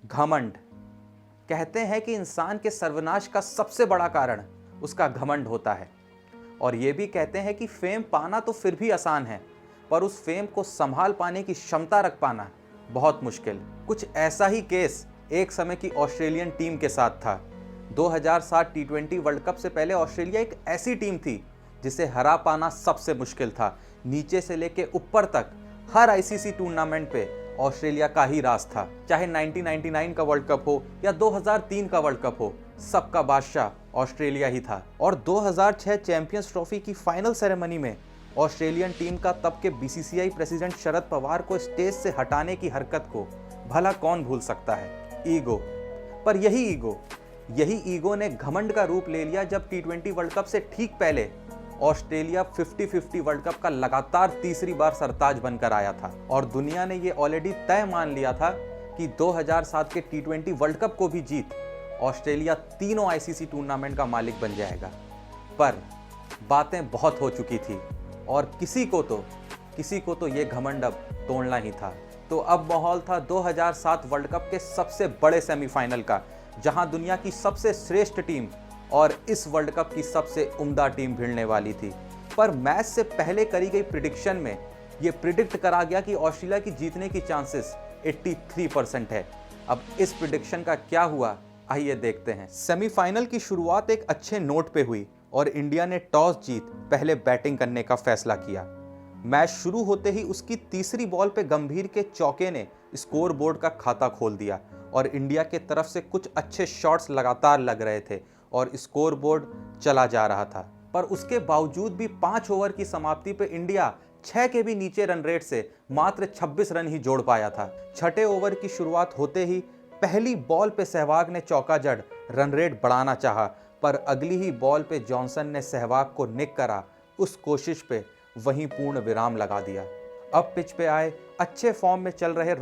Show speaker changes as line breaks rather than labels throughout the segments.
घमंड। कहते हैं कि इंसान के सर्वनाश का सबसे बड़ा कारण उसका घमंड होता है। और ये भी कहते हैं कि फेम पाना तो फिर भी आसान है, पर उस फेम को संभाल पाने की क्षमता रख पाना बहुत मुश्किल। कुछ ऐसा ही केस एक समय की ऑस्ट्रेलियन टीम के साथ था। 2007 टी20 वर्ल्ड कप से पहले ऑस्ट्रेलिया एक ऐसी टीम थी जिसे हरा पाना सबसे मुश्किल था। नीचे से लेके ऊपर तक हर आईसीसी टूर्नामेंट पे ऑस्ट्रेलिया का ही राज था। चाहे 1999 का वर्ल्ड कप हो या 2003 का वर्ल्ड कप हो, सबका बादशाह ऑस्ट्रेलिया ही था। और 2006 चैंपियंस ट्रॉफी की फाइनल सेरेमनी में ऑस्ट्रेलियन टीम का तब के बीसीसीआई प्रेसिडेंट शरद पवार को स्टेज से हटाने की हरकत को भला कौन भूल सकता है। ईगो। पर यही ईगो ने घमंड का रूप ले लिया जब टी20 वर्ल्ड कप से ठीक पहले ऑस्ट्रेलिया 50-50 वर्ल्ड कप का लगातार तीसरी बार सरताज बनकर आया था। और दुनिया ने ये ऑलरेडी तय मान लिया था कि 2007 के टी20 वर्ल्ड कप को भी जीत ऑस्ट्रेलिया तीनों आईसीसी टूर्नामेंट का मालिक बन जाएगा। पर बातें बहुत हो चुकी थी और किसी को तो ये घमंड अब तोड़ना ही था। तो अब माहौल था 2007 वर्ल्ड कप के सबसे बड़े सेमीफाइनल का, जहां दुनिया की सबसे श्रेष्ठ टीम और इस वर्ल्ड कप की सबसे उम्दा टीम भिड़ने वाली थी। पर मैच से पहले करी गई प्रिडिक्शन में यह प्रिडिक्ट करा गया कि ऑस्ट्रेलिया की जीतने की चांसेस 83% है। अब इस प्रिडिक्शन का क्या हुआ, आइए देखते हैं। सेमीफाइनल की शुरुआत एक अच्छे नोट पे हुई और इंडिया ने टॉस जीत पहले बैटिंग करने का फैसला किया। मैच शुरू होते ही उसकी तीसरी बॉल पे गंभीर के चौके ने स्कोर बोर्ड का खाता खोल दिया और इंडिया के तरफ से कुछ अच्छे शॉट्स लगातार लग रहे थे और स्कोर बोर्ड चला जा रहा था। पर उसके बावजूद भी 5 ओवर की समाप्ति पे इंडिया 6 के भी नीचे रन रेट से मात्र 26 रन ही जोड़ पाया था। छठे ओवर की शुरुआत होते ही पहली बॉल पे सहवाग ने चौका जड़ रन रेट बढ़ाना चाहा, पर अगली ही बॉल पे जॉनसन ने सहवाग को निक करा उस कोशिश पे वहीं पूर्ण विराम लगा दिया। अब पिच पे आए अच्छे फॉर्म में चल रहे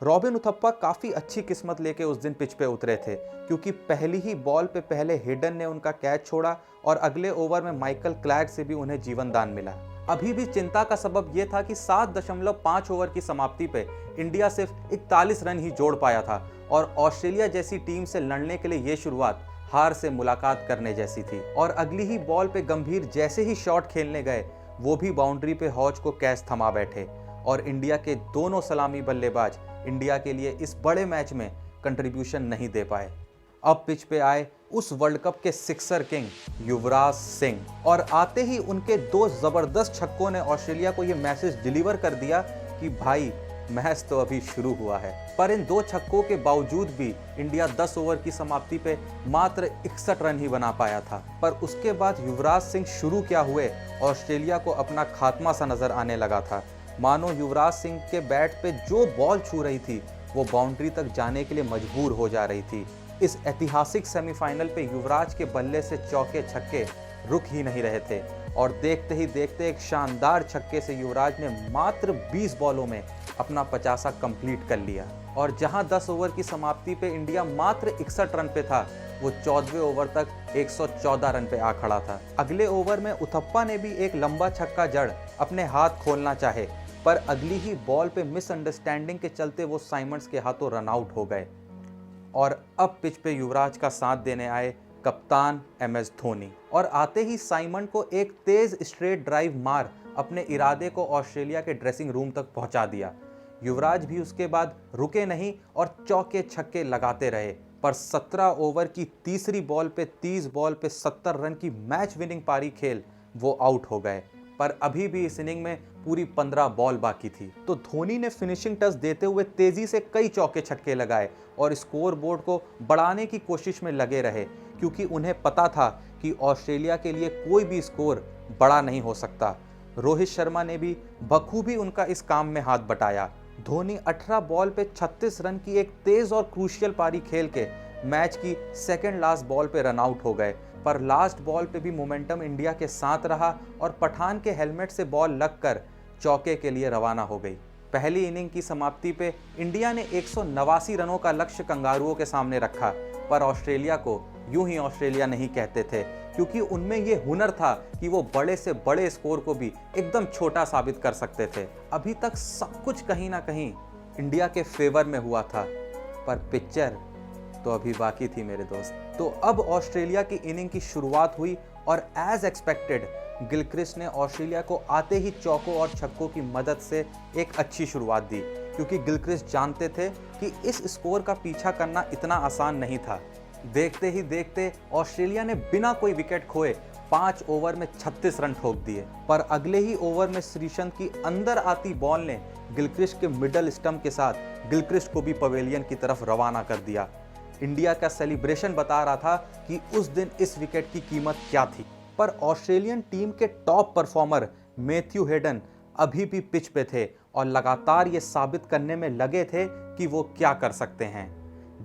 रॉबिन उथप्पा काफ़ी अच्छी किस्मत लेके उस दिन पिच पे उतरे थे, क्योंकि पहली ही बॉल पे पहले हेडन ने उनका कैच छोड़ा और अगले ओवर में माइकल क्लैग से भी उन्हें जीवन दान मिला। अभी भी चिंता का सबब यह था कि 7.5 ओवर की समाप्ति पे इंडिया सिर्फ 41 रन ही जोड़ पाया था और ऑस्ट्रेलिया जैसी टीम से लड़ने के लिए ये शुरुआत हार से मुलाकात करने जैसी थी। और अगली ही बॉल पे गंभीर जैसे ही शॉट खेलने गए, वो भी बाउंड्री पे हौज को कैच थमा बैठे और इंडिया के दोनों सलामी बल्लेबाज इंडिया के लिए इस बड़े मैच में कंट्रीब्यूशन नहीं दे पाए। अब पिच पे आए उस वर्ल्ड कप के सिक्सर किंग युवराज सिंह और आते ही उनके 2 जबरदस्त छक्कों ने ऑस्ट्रेलिया को यह मैसेज डिलीवर कर दिया कि भाई मैच तो अभी शुरू हुआ है। पर इन 2 छक्कों के बावजूद भी इंडिया 10 ओवर की समाप्ति पे मात्र 61 रन ही बना पाया था। पर उसके बाद युवराज सिंह शुरू क्या हुए, ऑस्ट्रेलिया को अपना खात्मा सा नजर आने लगा था। मानो युवराज सिंह के बैट पे जो बॉल छू रही थी वो बाउंड्री तक जाने के लिए मजबूर हो जा रही थी। इस ऐतिहासिक सेमीफाइनल पे युवराज के बल्ले से चौके छक्के रुक ही नहीं रहे थे और देखते ही देखते एक शानदार छक्के से युवराज ने मात्र 20 बॉलों में अपना 50 कंप्लीट कर लिया। और जहां 10 ओवर की समाप्ति पे इंडिया मात्र 61 रन पे था, वो 14वें ओवर तक 114 रन पे आ खड़ा था। अगले ओवर में उथप्पा ने भी एक लंबा छक्का जड़ अपने हाथ खोलना चाहे, पर अगली ही बॉल पे मिसअंडरस्टैंडिंग के चलते वो साइमंड्स के हाथों रन आउट हो गए। और अब पिच पे युवराज का साथ देने आए कप्तान MS धोनी और आते ही साइमंड को एक तेज स्ट्रेट ड्राइव मार अपने इरादे को ऑस्ट्रेलिया के ड्रेसिंग रूम तक पहुंचा दिया। युवराज भी उसके बाद रुके नहीं और चौके छक्के लगाते रहे, पर 17 ओवर की तीसरी बॉल पे 30 बॉल पे 70 रन की मैच विनिंग पारी खेल वो आउट हो गए। पर अभी भी इस इनिंग में पूरी 15 बॉल बाकी थी, तो धोनी ने फिनिशिंग टच देते हुए तेजी से कई चौके छक्के लगाए और स्कोर बोर्ड को बढ़ाने की कोशिश में लगे रहे, क्योंकि उन्हें पता था कि ऑस्ट्रेलिया के लिए कोई भी स्कोर बड़ा नहीं हो सकता। रोहित शर्मा ने भी बखूबी उनका इस काम में हाथ बटाया। धोनी 18 बॉल पे 36 रन की एक तेज और क्रूशियल पारी खेल के मैच की सेकंड लास्ट बॉल पे रन आउट हो गए, पर लास्ट बॉल पे भी मोमेंटम इंडिया के साथ रहा और पठान के हेलमेट से बॉल लगकर चौके के लिए रवाना हो गई। पहली इनिंग की समाप्ति पे इंडिया ने 189 रनों का लक्ष्य कंगारुओं के सामने रखा, पर ऑस्ट्रेलिया को यूं ही ऑस्ट्रेलिया नहीं कहते थे, क्योंकि उनमें ये हुनर था कि वो बड़े से बड़े स्कोर को भी एकदम छोटा साबित कर सकते थे। अभी तक सब कुछ कहीं ना कहीं इंडिया के फेवर में हुआ था, पर पिक्चर तो अभी बाकी थी मेरे दोस्त। तो अब ऑस्ट्रेलिया की इनिंग की शुरुआत हुई और एज एक्सपेक्टेड गिलक्रिस्ट ने ऑस्ट्रेलिया को आते ही चौकों और छक्कों की मदद से एक अच्छी शुरुआत दी, क्योंकि गिलक्रिस्ट जानते थे कि इस स्कोर का पीछा करना इतना आसान नहीं था। देखते ही देखते ऑस्ट्रेलिया ने बिना कोई विकेट खोए 5 ओवर में 36 रन ठोक दिए, पर अगले ही ओवर में श्रीसंत की अंदर आती बॉल ने गिलक्रिस्ट के मिडल स्टंप के साथ गिलक्रिस्ट को भी पवेलियन की तरफ रवाना कर दिया। इंडिया का सेलिब्रेशन बता रहा था कि उस दिन इस विकेट की कीमत क्या थी। पर ऑस्ट्रेलियन टीम के टॉप परफॉर्मर मैथ्यू हेडन अभी भी पिच पे थे और लगातार ये साबित करने में लगे थे कि वो क्या कर सकते हैं।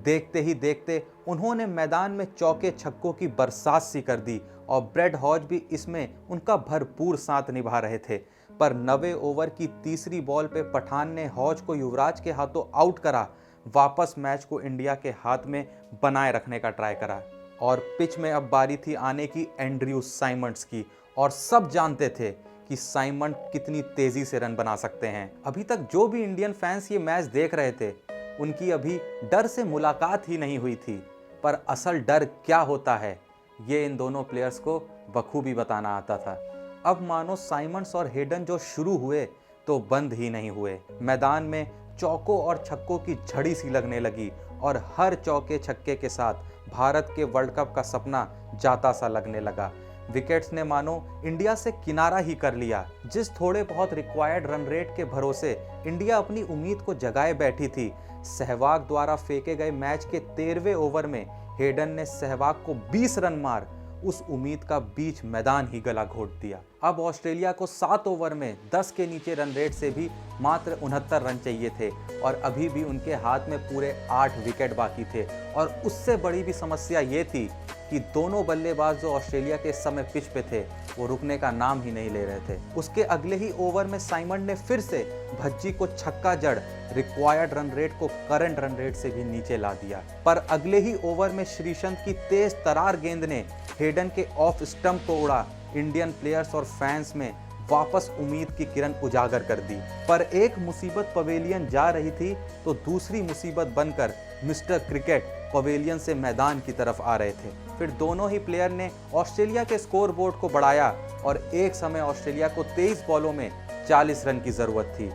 देखते ही देखते उन्होंने मैदान में चौके छक्कों की बरसात सी कर दी और ब्रेड हॉज भी इसमें उनका भरपूर साथ निभा रहे थे। पर 90 ओवर की तीसरी बॉल पे पठान ने हॉज को युवराज के हाथों आउट करा, वापस मैच को इंडिया के हाथ में बनाए रखने का ट्राई करा और पिच में अब बारी थी आने की एंड्रयू साइमंड्स की। और सब जानते थे कि साइमंड कितनी तेजी से रन बना सकते हैं। अभी तक जो भी इंडियन फैंस ये मैच देख रहे थे उनकी अभी डर से मुलाकात ही नहीं हुई थी, पर असल डर क्या होता है ये इन दोनों प्लेयर्स को बखूबी बताना आता था। अब मानो साइमंड्स और हेडन जो शुरू हुए तो बंद ही नहीं हुए। मैदान में चौकों और छक्कों की झड़ी सी लगने लगी और हर चौके छक्के के साथ भारत के वर्ल्ड कप का सपना जाता सा लगने लगा। विकेट्स ने मानो इंडिया से किनारा ही कर लिया। जिस थोड़े बहुत रिक्वायर्ड रन रेट के भरोसे इंडिया अपनी उम्मीद को जगाए बैठी थी, सहवाग द्वारा फेंके गए मैच के 13वें ओवर में हेडन ने सहवाग को 20 रन मार उस उम्मीद का बीच मैदान ही गला घोट दिया। अब ऑस्ट्रेलिया को 7 ओवर में 10 के नीचे रन रेट से भी मात्र 69 रन चाहिए थे और अभी भी उनके हाथ में पूरे 8 विकेट बाकी थे। और उससे बड़ी भी समस्या ये थी कि दोनों बल्लेबाज जो ऑस्ट्रेलिया के इस समय पिच पे थे वो रुकने का नाम ही नहीं ले रहे थे। उसके अगले ही ओवर में साइमंड ने फिर से भज्जी को छक्का जड़ रिक्वायर्ड रन रेट को करंट रन रेट से भी नीचे ला दिया। पर अगले ही ओवर में श्रीसंत की तेज तरार गेंद ने हेडन के ऑफ स्टंप को उड़ा इंडियन प्लेयर्स और फैंस में वापस उम्मीद की किरण उजागर कर दी। पर एक मुसीबत पवेलियन जा रही थी तो दूसरी मुसीबत बनकर मिस्टर क्रिकेट पवेलियन से मैदान की तरफ आ रहे थे। फिर दोनों ही प्लेयर ने ऑस्ट्रेलिया के स्कोर बोर्ड को बढ़ाया और एक समय ऑस्ट्रेलिया को 23 बॉलों में 40 रन की जरूरत थी।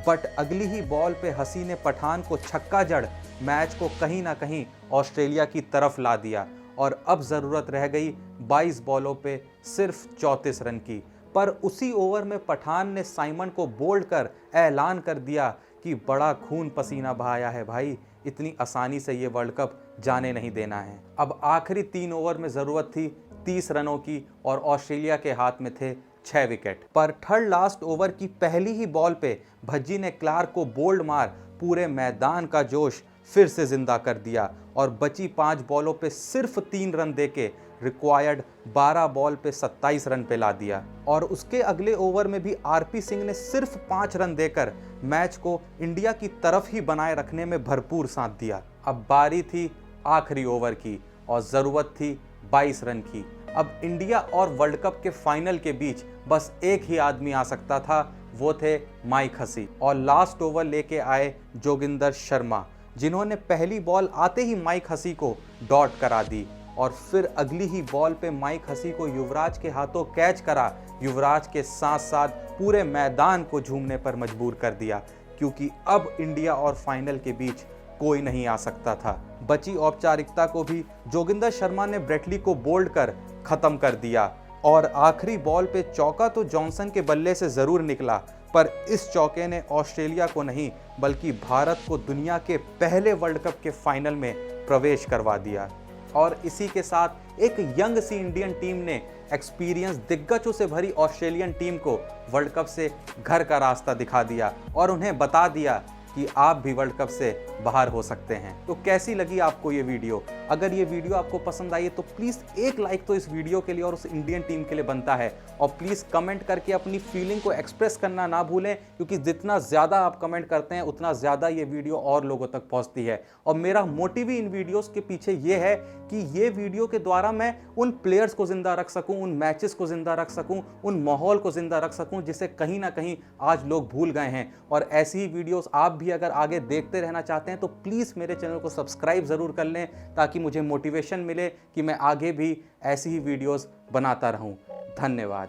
बट अगली ही बॉल पे हसी ने पठान को छक्का जड़ मैच को कहीं ना कहीं ऑस्ट्रेलिया की तरफ ला दिया और अब जरूरत रह गई 22 बॉलों पे सिर्फ 34 रन की। पर उसी ओवर में पठान ने साइमन को बोल्ड कर ऐलान कर दिया कि बड़ा खून पसीना बहाया है भाई, इतनी आसानी से ये वर्ल्ड कप जाने नहीं देना है। अब आखिरी 3 ओवर में जरूरत थी 30 रनों की और ऑस्ट्रेलिया के हाथ में थे 6 विकेट। पर थर्ड लास्ट ओवर की पहली ही बॉल पे भज्जी ने क्लार्क को बोल्ड मार पूरे मैदान का जोश फिर से जिंदा कर दिया और बची 5 बॉलों पे सिर्फ 3 रन देके रिक्वायर्ड 12 बॉल पे 27 रन पे ला दिया। और उसके अगले ओवर में भी आरपी सिंह ने सिर्फ 5 रन देकर मैच को इंडिया की तरफ ही बनाए रखने में भरपूर साथ दिया। अब बारी थी आखिरी ओवर की और ज़रूरत थी 22 रन की। अब इंडिया और वर्ल्ड कप के फाइनल के बीच बस एक ही आदमी आ सकता था, वो थे माइक हसी। और लास्ट ओवर लेके आए जोगिंदर शर्मा, जिन्होंने पहली बॉल आते ही माइक हसी को डॉट करा दी और फिर अगली ही बॉल पे माइक हसी को युवराज के हाथों कैच करा। युवराज के साथ साथ पूरे मैदान को झूमने पर मजबूर कर दिया, क्योंकि अब इंडिया और फाइनल के बीच कोई नहीं आ सकता था। बची औपचारिकता को भी जोगिंदर शर्मा ने ब्रेटली को बोल्ड कर खत्म कर दिया और आखिरी बॉल पे चौका तो जॉनसन के बल्ले से जरूर निकला, पर इस चौके ने ऑस्ट्रेलिया को नहीं बल्कि भारत को दुनिया के पहले वर्ल्ड कप के फाइनल में प्रवेश करवा दिया। और इसी के साथ एक यंग सी इंडियन टीम ने एक्सपीरियंस दिग्गजों से भरी ऑस्ट्रेलियन टीम को वर्ल्ड कप से घर का रास्ता दिखा दिया और उन्हें बता दिया कि आप भी वर्ल्ड कप से बाहर हो सकते हैं। तो कैसी लगी आपको ये वीडियो? अगर ये वीडियो आपको पसंद आई है तो प्लीज़ एक लाइक तो इस वीडियो के लिए और उस इंडियन टीम के लिए बनता है। और प्लीज़ कमेंट करके अपनी फीलिंग को एक्सप्रेस करना ना भूलें, क्योंकि जितना ज़्यादा आप कमेंट करते हैं उतना ज़्यादा ये वीडियो और लोगों तक पहुँचती है। और मेरा मोटिव ही इन वीडियोज़ के पीछे ये है कि ये वीडियो के द्वारा मैं उन प्लेयर्स को ज़िंदा रख सकूँ, उन मैचेस को ज़िंदा रख सकूँ, उन माहौल को ज़िंदा रख सकूँ जिसे कहीं ना कहीं आज लोग भूल गए हैं। और ऐसी ही वीडियोज़ आप भी अगर आगे देखते रहना चाहते हैं तो प्लीज़ मेरे चैनल को सब्सक्राइब ज़रूर कर लें, ताकि मुझे मोटिवेशन मिले कि मैं आगे भी ऐसी ही वीडियोस बनाता रहूं। धन्यवाद।